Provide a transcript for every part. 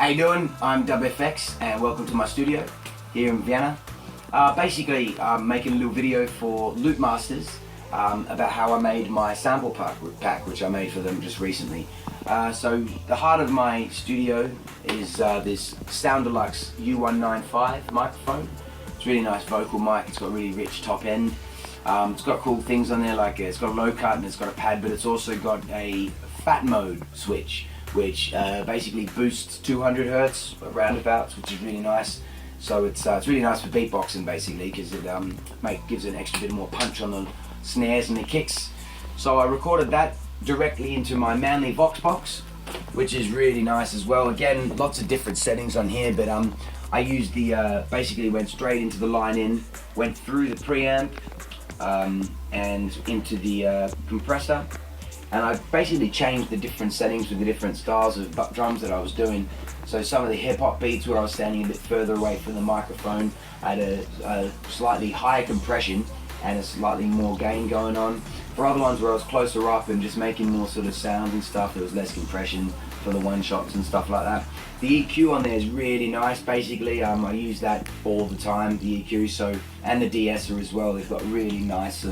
How you doing? I'm DubFx and welcome to my studio here in Vienna. Basically, I'm making a little video for Loop Masters about how I made my sample pack, which I made for them just recently. So the heart of my studio is this Sound Deluxe U195 microphone. It's a really nice vocal mic. It's got a really rich top end. It's got cool things on there, like it's got a low cut and it's got a pad, but it's also got a fat mode switch, which basically boosts 200 hertz roundabouts, which is really nice. So it's really nice for beatboxing basically, because it gives an extra bit more punch on the snares and the kicks. So I recorded that directly into my Manly Vox box, which is really nice as well. Again, lots of different settings on here, but I used the basically went straight into the line in, went through the preamp and into the compressor. And I basically changed the different settings with the different styles of drums that I was doing. So some of the hip hop beats where I was standing a bit further away from the microphone, I had a slightly higher compression and a slightly more gain going on. For other ones where I was closer up and just making more sort of sounds and stuff, there was less compression for the one shots and stuff like that. The EQ on there is really nice basically. I use that all the time, the EQ, and the de-esser as well. They've got really nice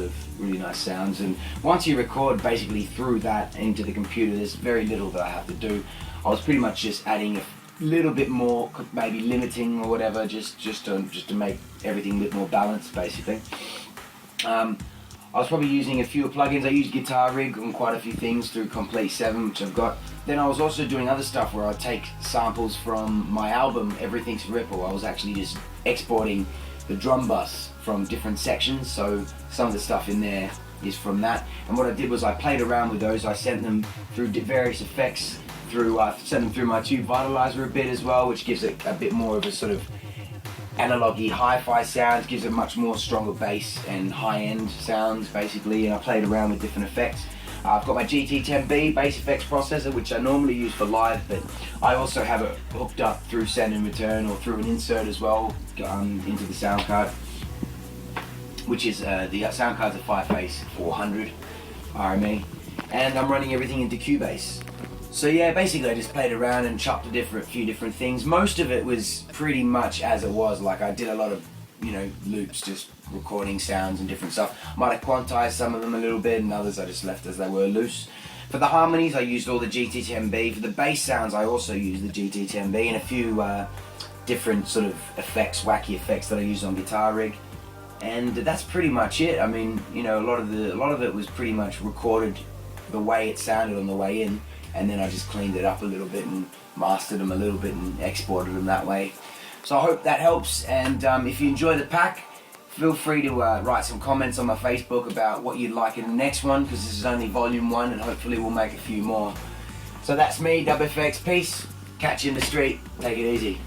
sounds, and once you record basically through that into the computer, there's very little that I have to do. I was pretty much just adding a little bit more, maybe limiting or whatever, just to make everything a bit more balanced basically. I was probably using a few plugins. I used Guitar Rig on quite a few things through Complete 7, which I've got. Then I was also doing other stuff where I'd take samples from my album, Everything's Ripple. I was actually just exporting the drum bus from different sections, so some of the stuff in there is from that. And what I did was I played around with those. I sent them through various effects, sent them through my Tube Vitalizer a bit as well, which gives it a bit more of a sort of analogy hi-fi sounds, gives it much more stronger bass and high-end sounds basically, and I played around with different effects. I've got my GT10B bass effects processor, which I normally use for live, but I also have it hooked up through send and return or through an insert as well into the sound card, which is the sound card's a 5-face 400 RME, and I'm running everything into Cubase. So yeah, basically I just played around and chopped a few different things. Most of it was pretty much as it was. Like I did a lot of, loops, just recording sounds and different stuff. Might have quantized some of them a little bit, and others I just left as they were loose. For the harmonies, I used all the GT10B. For the bass sounds, I also used the GT10B and a few different sort of effects, wacky effects that I used on Guitar Rig. And that's pretty much it. I mean, a lot of it was pretty much recorded the way it sounded on the way in, and then I just cleaned it up a little bit and mastered them a little bit and exported them that way. So I hope that helps, and if you enjoy the pack, feel free to write some comments on my Facebook about what you'd like in the next one, because this is only volume 1 and hopefully we'll make a few more. So that's me, DubFx, peace, catch you in the street, take it easy.